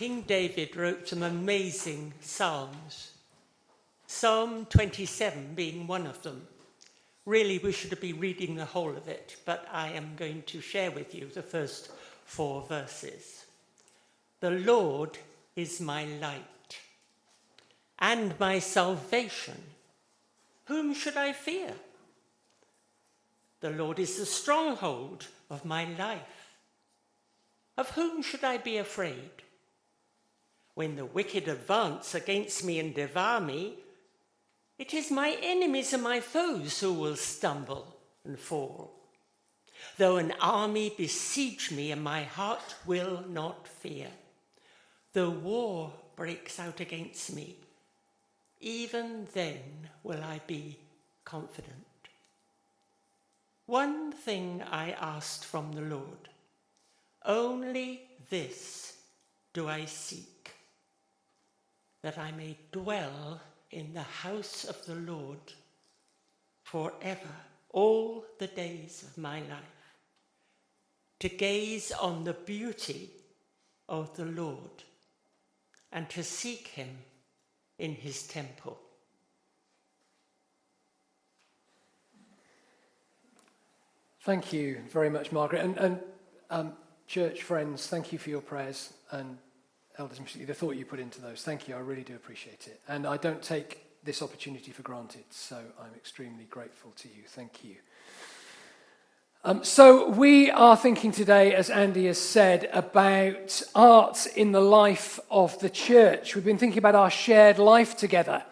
King David wrote some amazing psalms, Psalm 27 being one of them. Really, we should be reading the whole of it, but I am going to share with you the first 4 verses. The Lord is my light and my salvation. Whom should I fear? The Lord is the stronghold of my life. Of whom should I be afraid? When the wicked advance against me and devour me, it is my enemies and my foes who will stumble and fall. Though an army besiege me, and my heart will not fear. Though war breaks out against me, even then will I be confident. One thing I asked from the Lord, only this do I seek, that I may dwell in the house of the Lord forever, all the days of my life, to gaze on the beauty of the Lord and to seek him in his temple. Thank you very much, Margaret. And church friends, thank you for your prayers. And elders, the thought you put into those. Thank you, I really do appreciate it. And I don't take this opportunity for granted, so I'm extremely grateful to you. Thank you. So we are thinking today, as Andy has said, about art in the life of the church. We've been thinking about our shared life together.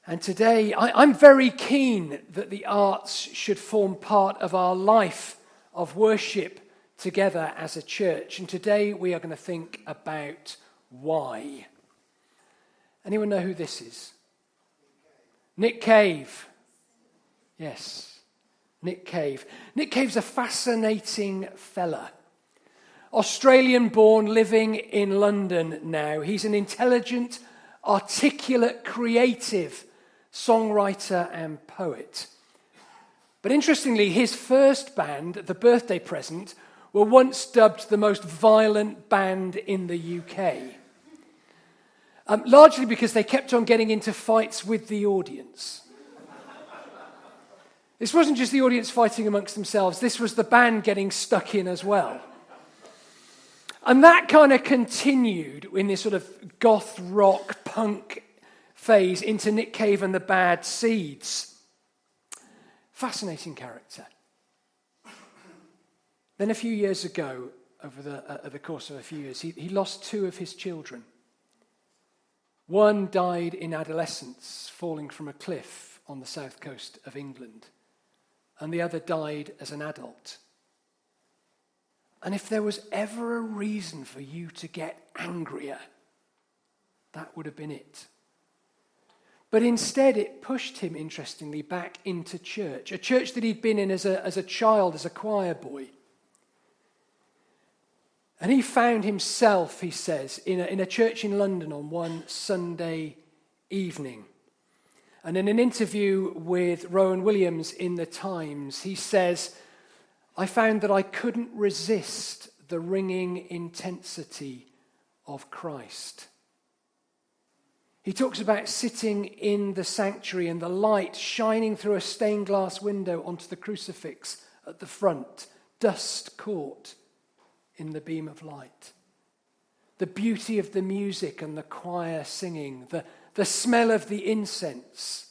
And today, I'm very keen that the arts should form part of our life of worship together as a church. And today we are going to think about why. Anyone know who this is? Nick Cave. Yes, Nick Cave. Nick Cave's a fascinating fella. Australian-born, living in London now. He's an intelligent, articulate, creative songwriter and poet. But interestingly, his first band, The Birthday Present, were once dubbed the most violent band in the UK. Largely because they kept on getting into fights with the audience. This wasn't just the audience fighting amongst themselves, this was the band getting stuck in as well. And that kind of continued in this sort of goth rock punk phase into Nick Cave and the Bad Seeds. Fascinating character. Then a few years ago, over the course of a few years, he lost 2 of his children. One died in adolescence, falling from a cliff on the south coast of England, and the other died as an adult. And if there was ever a reason for you to get angrier, that would have been it. But instead, it pushed him, interestingly, back into church, a church that he'd been in as a child, as a choir boy. And he found himself, he says, in a church in London on one Sunday evening. And in an interview with Rowan Williams in The Times, he says, I found that I couldn't resist the ringing intensity of Christ. He talks about sitting in the sanctuary and the light shining through a stained glass window onto the crucifix at the front, dust caught in the beam of light. The beauty of the music and the choir singing, the smell of the incense.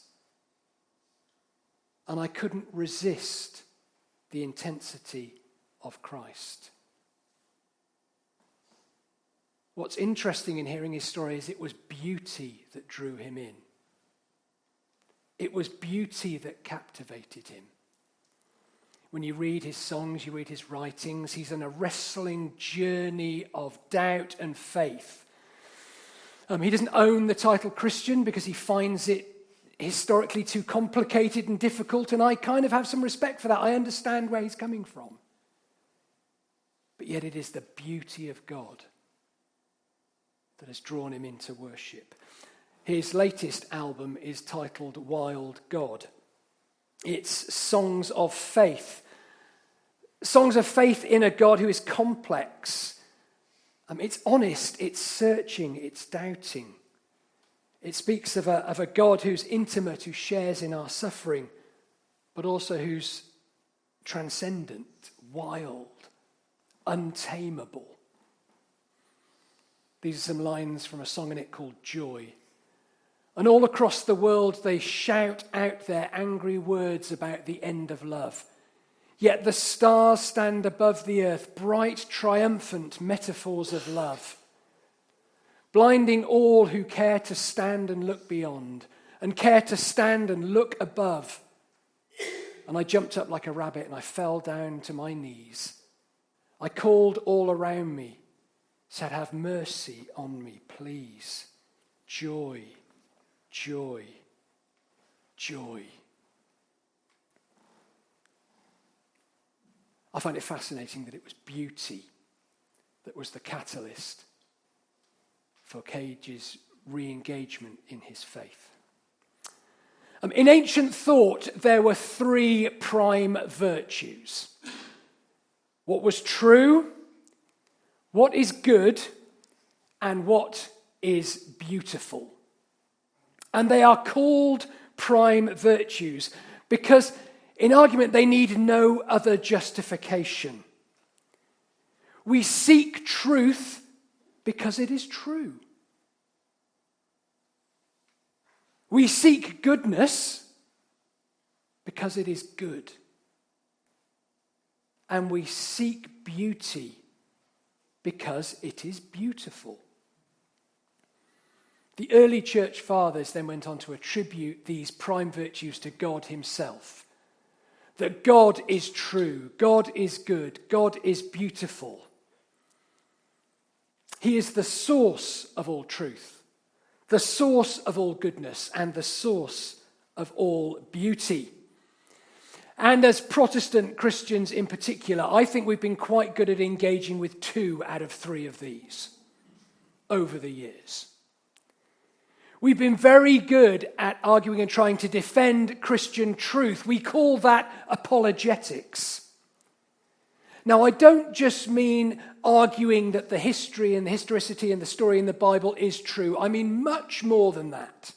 And I couldn't resist the intensity of Christ. What's interesting in hearing his story is it was beauty that drew him in. It was beauty that captivated him. When you read his songs, you read his writings, he's on a wrestling journey of doubt and faith. He doesn't own the title Christian because he finds it historically too complicated and difficult, and I kind of have some respect for that. I understand where he's coming from. But yet it is the beauty of God that has drawn him into worship. His latest album is titled Wild God. It's songs of faith in a God who is complex It's honest, it's searching, it's doubting. It speaks of a God who's intimate, who shares in our suffering, but also who's transcendent, wild, untamable. These are some lines from a song in it called Joy. And all across the world they shout out their angry words about the end of love. Yet the stars stand above the earth, bright, triumphant metaphors of love, blinding all who care to stand and look beyond, and care to stand and look above. And I jumped up like a rabbit and I fell down to my knees. I called all around me, said, have mercy on me, please. Joy, joy, joy. I find it fascinating that it was beauty that was the catalyst for Cage's re-engagement in his faith. In ancient thought, there were three prime virtues. What was true, what is good, and what is beautiful. And they are called prime virtues because in argument they need no other justification. We seek truth because it is true. We seek goodness because it is good. And we seek beauty because it is beautiful. The early church fathers then went on to attribute these prime virtues to God himself. That God is true, God is good, God is beautiful. He is the source of all truth, the source of all goodness, and the source of all beauty. And as Protestant Christians in particular, I think we've been quite good at engaging with 2 out of 3 of these over the years. We've been very good at arguing and trying to defend Christian truth. We call that apologetics. Now, I don't just mean arguing that the history and the historicity and the story in the Bible is true. I mean much more than that.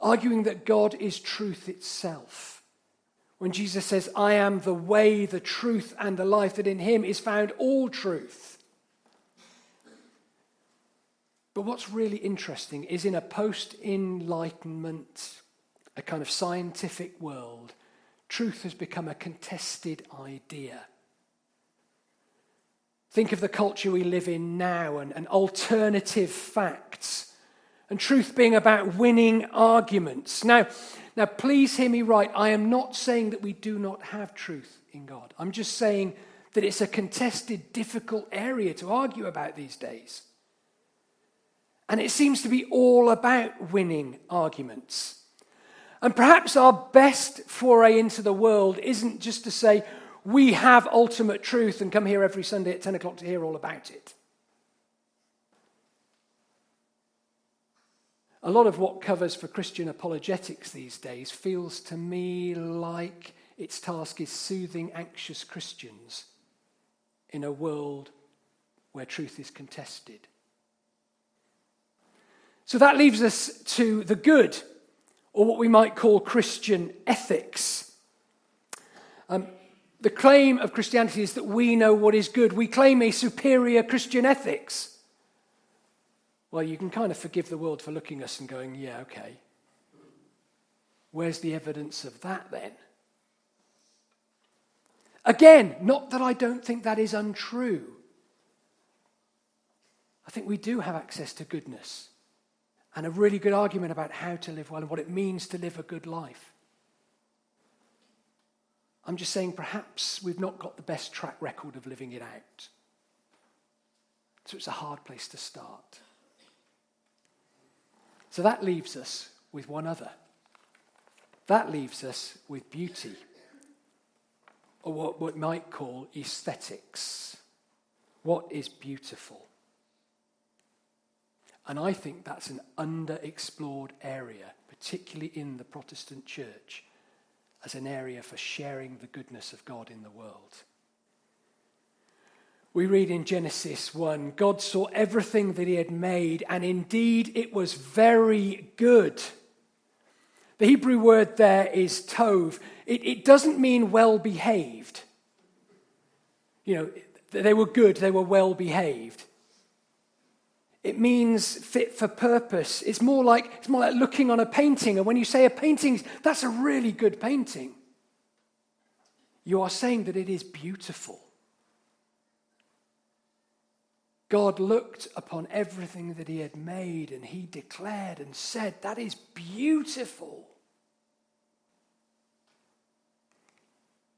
Arguing that God is truth itself. When Jesus says, I am the way, the truth, and the life, that in him is found all truth. But what's really interesting is in a post-Enlightenment, a kind of scientific world, truth has become a contested idea. Think of the culture we live in now and alternative facts, and truth being about winning arguments. Now, please hear me right. I am not saying that we do not have truth in God. I'm just saying that it's a contested, difficult area to argue about these days. And it seems to be all about winning arguments. And perhaps our best foray into the world isn't just to say, we have ultimate truth and come here every Sunday at 10 o'clock to hear all about it. A lot of what covers for Christian apologetics these days feels to me like its task is soothing anxious Christians in a world where truth is contested. So that leaves us to the good, or what we might call Christian ethics. The claim of Christianity is that we know what is good. We claim a superior Christian ethics. Well, you can kind of forgive the world for looking at us and going, yeah, okay. Where's the evidence of that then? Again, not that I don't think that is untrue. I think we do have access to goodness and a really good argument about how to live well and what it means to live a good life. I'm just saying perhaps we've not got the best track record of living it out. So it's a hard place to start. So that leaves us with one other. That leaves us with beauty, or what we might call aesthetics. What is beautiful? And I think that's an underexplored area, particularly in the Protestant church, as an area for sharing the goodness of God in the world. We read in Genesis 1, God saw everything that he had made, and indeed it was very good. The Hebrew word there is tov. It doesn't mean well-behaved. You know, they were good, they were well-behaved. It means fit for purpose. It's more like looking on a painting, and when you say a painting, that's a really good painting. You are saying that it is beautiful. God looked upon everything that he had made, and he declared and said, that is beautiful.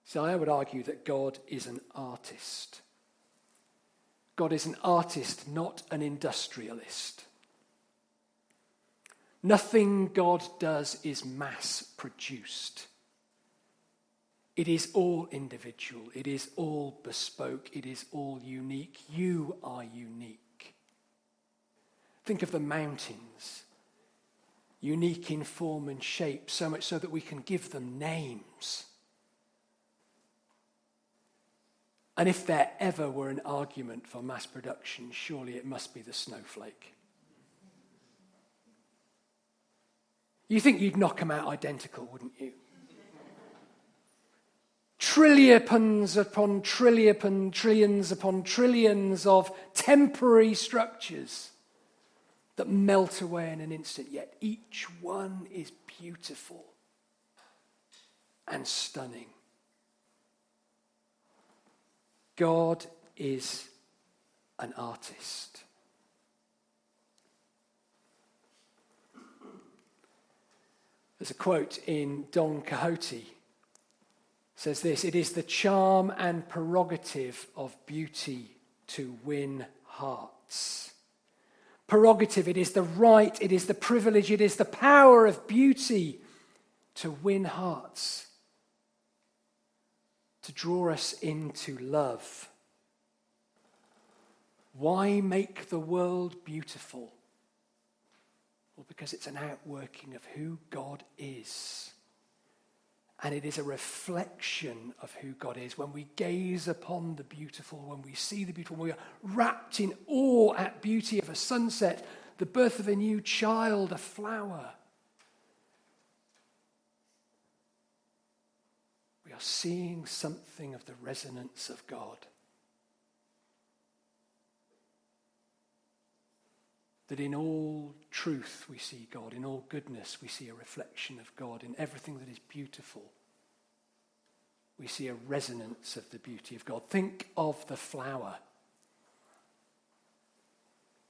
So I would argue that God is an artist. God is an artist, not an industrialist. Nothing God does is mass-produced. It is all individual. It is all bespoke. It is all unique. You are unique. Think of the mountains. Unique in form and shape, so much so that we can give them names. And if there ever were an argument for mass production, surely it must be the snowflake. You think you'd knock them out identical, wouldn't you? Trillions upon trillions upon trillions of temporary structures that melt away in an instant, yet each one is beautiful and stunning. God is an artist. There's a quote in Don Quixote. It says this: "It is the charm and prerogative of beauty to win hearts." Prerogative, it is the right, it is the privilege, it is the power of beauty to win hearts. To draw us into love. Why make the world beautiful? Well, because it's an outworking of who God is. And it is a reflection of who God is. When we gaze upon the beautiful, when we see the beautiful, when we are wrapped in awe at beauty of a sunset, the birth of a new child, a flower. We are seeing something of the resonance of God. That in all truth we see God, in all goodness we see a reflection of God, in everything that is beautiful we see a resonance of the beauty of God. Think of the flower.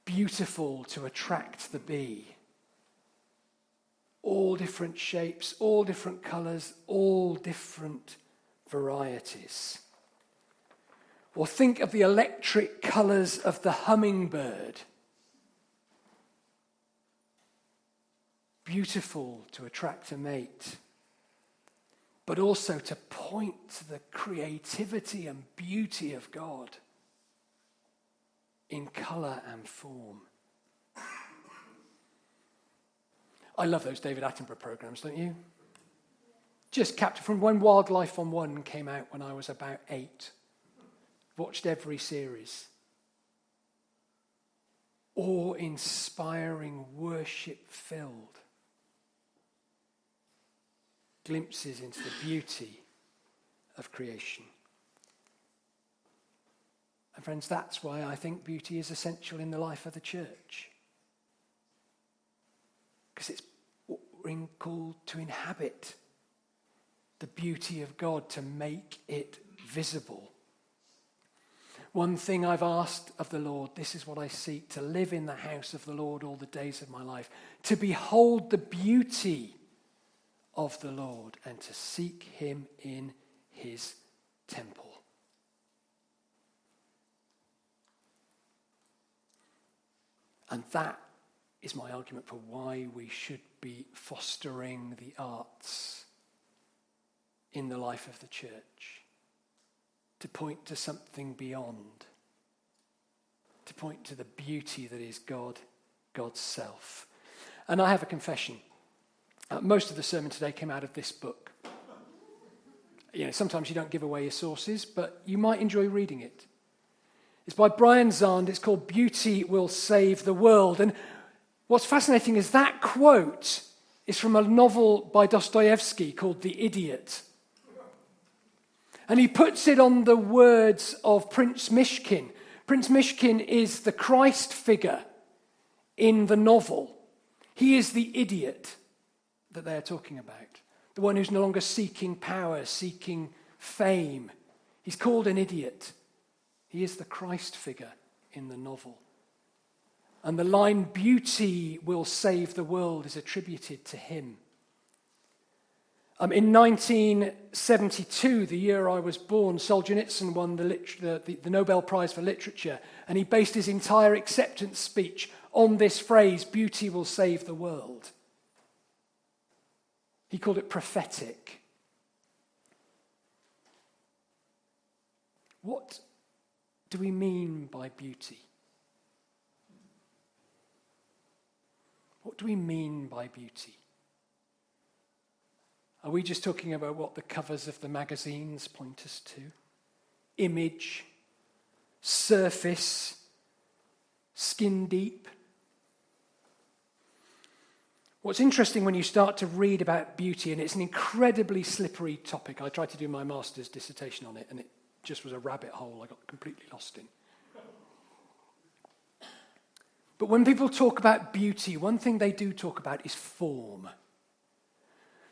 Beautiful to attract the bee. All different shapes, all different colours, all different varieties. Or think of the electric colours of the hummingbird. Beautiful to attract a mate, but also to point to the creativity and beauty of God in colour and form. I love those David Attenborough programs, don't you? Just captured from when Wildlife on One came out when I was about 8. Watched every series. Awe-inspiring, worship-filled glimpses into the beauty of creation. And friends, that's why I think beauty is essential in the life of the church. Because it's what we're called to inhabit the beauty of God, to make it visible. One thing I've asked of the Lord, this is what I seek, to live in the house of the Lord all the days of my life, to behold the beauty of the Lord and to seek him in his temple. And that is my argument for why we should be fostering the arts in the life of the church. To point to something beyond. To point to the beauty that is God, God's self. And I have a confession. Most of the sermon today came out of this book. You know, sometimes you don't give away your sources, but you might enjoy reading it. It's by Brian Zahnd. It's called Beauty Will Save the World. And what's fascinating is that quote is from a novel by Dostoevsky called The Idiot. And he puts it on the words of Prince Mishkin. Prince Mishkin is the Christ figure in the novel. He is the idiot that they're talking about. The one who's no longer seeking power, seeking fame. He's called an idiot. He is the Christ figure in the novel. And the line, beauty will save the world, is attributed to him. In 1972, the year I was born, Solzhenitsyn won the Nobel Prize for Literature, and he based his entire acceptance speech on this phrase, beauty will save the world. He called it prophetic. What do we mean by beauty? What do we mean by beauty? Are we just talking about what the covers of the magazines point us to? Image, surface, skin deep? What's interesting when you start to read about beauty, and it's an incredibly slippery topic. I tried to do my master's dissertation on it, and it just was a rabbit hole I got completely lost in. But when people talk about beauty, one thing they do talk about is form.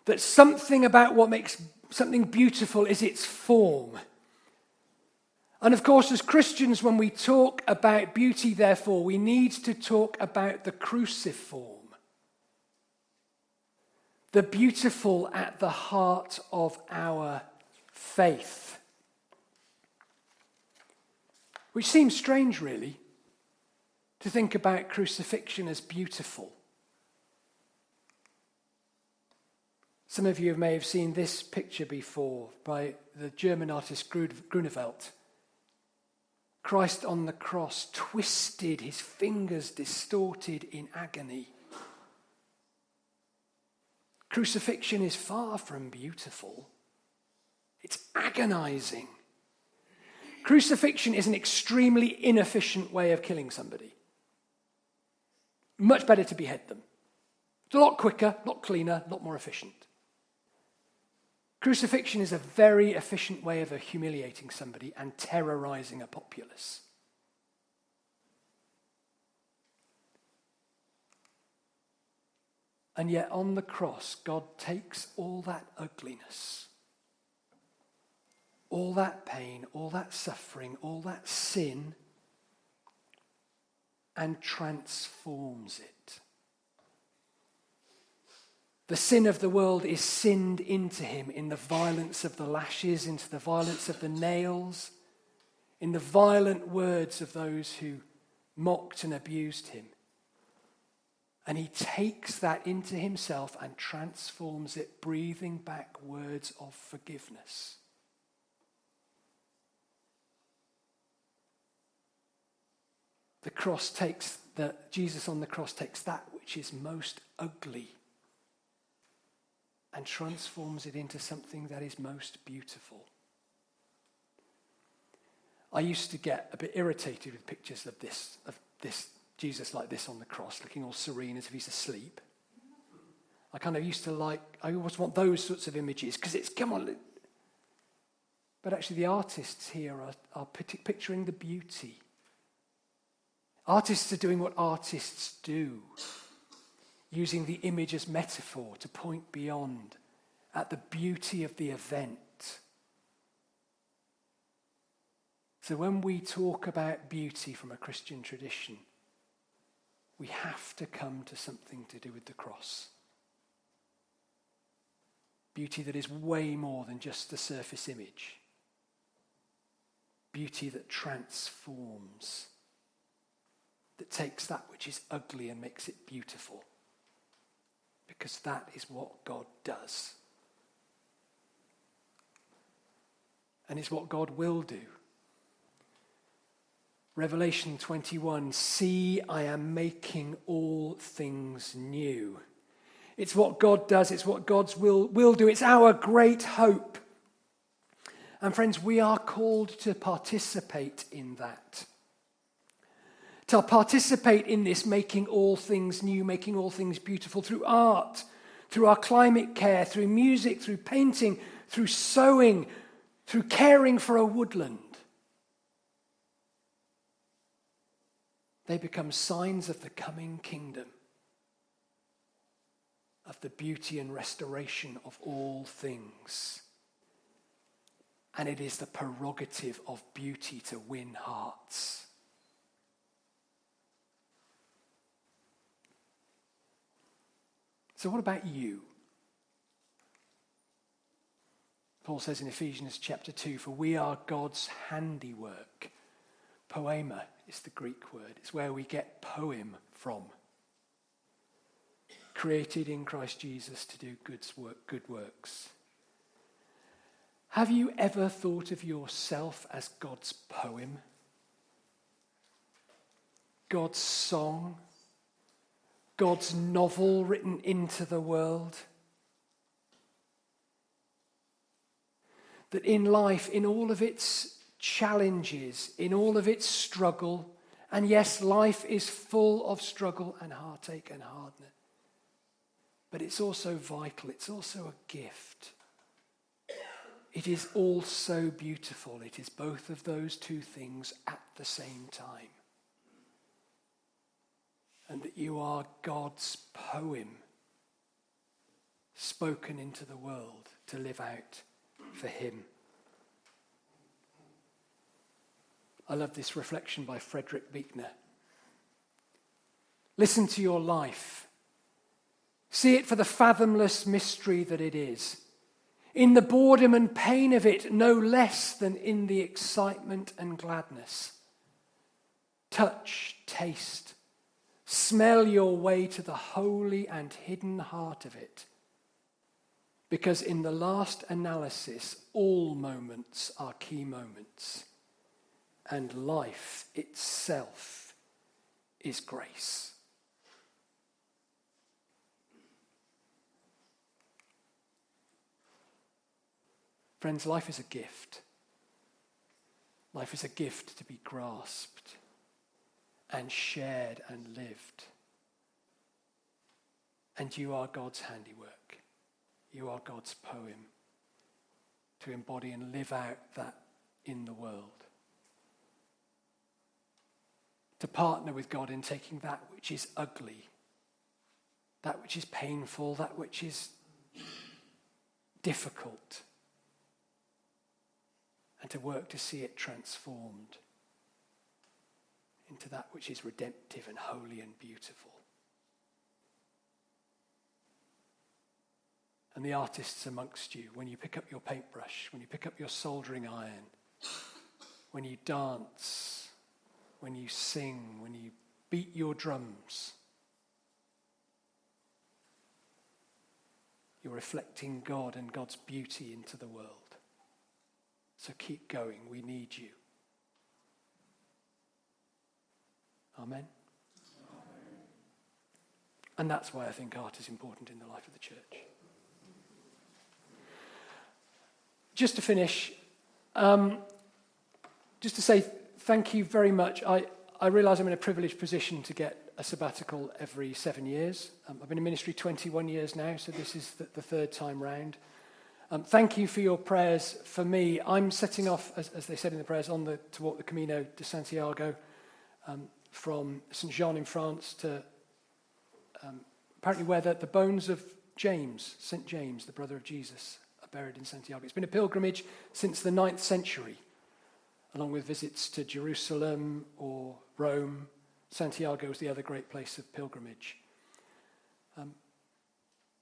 That something about what makes something beautiful is its form. And of course, as Christians, when we talk about beauty, therefore, we need to talk about the cruciform. The beautiful at the heart of our faith. Which seems strange, really, to think about crucifixion as beautiful. Some of you may have seen this picture before by the German artist Grunewald. Christ on the cross, twisted, his fingers distorted in agony. Crucifixion is far from beautiful. It's agonizing. Crucifixion is an extremely inefficient way of killing somebody. Much better to behead them. It's a lot quicker, a lot cleaner, a lot more efficient. Crucifixion is a very efficient way of humiliating somebody and terrorizing a populace. And yet on the cross, God takes all that ugliness, all that pain, all that suffering, all that sin, and transforms it. The sin of the world is sinned into him in the violence of the lashes, into the violence of the nails, in the violent words of those who mocked and abused him. And he takes that into himself and transforms it, breathing back words of forgiveness. Jesus on the cross takes that which is most ugly and transforms it into something that is most beautiful. I used to get a bit irritated with pictures of this Jesus like this on the cross, looking all serene as if he's asleep. I always want those sorts of images, because it's, come on. But actually the artists here are picturing the beauty. Artists are doing what artists do, using the image as metaphor to point beyond at the beauty of the event. So when we talk about beauty from a Christian tradition, we have to come to something to do with the cross. Beauty that is way more than just the surface image. Beauty that transforms, that takes that which is ugly and makes it beautiful. Because that is what God does. And it's what God will do. Revelation 21, see, I am making all things new. It's what God does. It's what God's will do. It's our great hope. And friends, we are called to participate in that. to participate in this making all things new, making all things beautiful through art, through our climate care, through music, through painting, through sewing, through caring for a woodland. They become signs of the coming kingdom, of the beauty and restoration of all things. And it is the prerogative of beauty to win hearts. So what about you? Paul says in Ephesians chapter 2, for we are God's handiwork. Poema is the Greek word. It's where we get poem from. Created in Christ Jesus to do good works. Have you ever thought of yourself as God's poem? God's song? God's novel written into the world? That in life, in all of its challenges, in all of its struggle, and yes, life is full of struggle and heartache and hardness, but it's also vital, it's also a gift. It is also beautiful. It is both of those two things at the same time. And that you are God's poem spoken into the world to live out for him. I love this reflection by Frederick Buechner. Listen to your life. See it for the fathomless mystery that it is. In the boredom and pain of it, no less than in the excitement and gladness. Touch, taste, smell your way to the holy and hidden heart of it. Because in the last analysis, all moments are key moments. And life itself is grace. Friends, life is a gift. Life is a gift to be grasped and shared and lived. And you are God's handiwork. You are God's poem to embody and live out that in the world. To partner with God in taking that which is ugly, that which is painful, that which is difficult, and to work to see it transformed into that which is redemptive and holy and beautiful. And the artists amongst you, when you pick up your paintbrush, when you pick up your soldering iron, when you dance, when you sing, when you beat your drums, you're reflecting God and God's beauty into the world. So keep going. We need you. Amen? And that's why I think art is important in the life of the church. Just to finish, just to say thank you very much. I realise I'm in a privileged position to get a sabbatical every 7 years. I've been in ministry 21 years now, so this is the third time round. Thank you for your prayers for me. I'm setting off, as they said in the prayers, to walk the Camino de Santiago from St. Jean in France to apparently where the bones of James, St. James, the brother of Jesus, are buried in Santiago. It's been a pilgrimage since the 9th century, along with visits to Jerusalem or Rome. Santiago is the other great place of pilgrimage.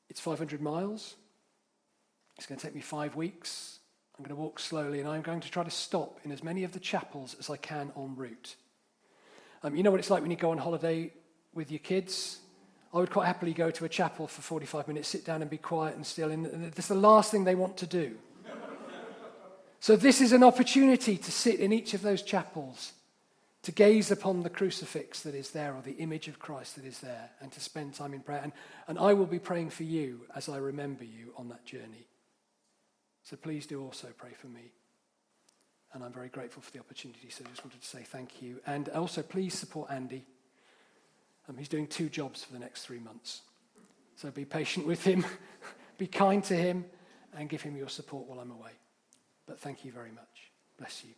It's 500 miles. It's going to take me 5 weeks. I'm going to walk slowly, and I'm going to try to stop in as many of the chapels as I can en route. You know what it's like when you go on holiday with your kids? I would quite happily go to a chapel for 45 minutes, sit down and be quiet and still, and that's the last thing they want to do. So this is an opportunity to sit in each of those chapels, to gaze upon the crucifix that is there, or the image of Christ that is there, and to spend time in prayer. And I will be praying for you as I remember you on that journey. So please do also pray for me And I'm very grateful for the opportunity, so I just wanted to say thank you. And also, please support Andy. He's doing 2 jobs for the next 3 months. So be patient with him, be kind to him, and give him your support while I'm away. But thank you very much. Bless you.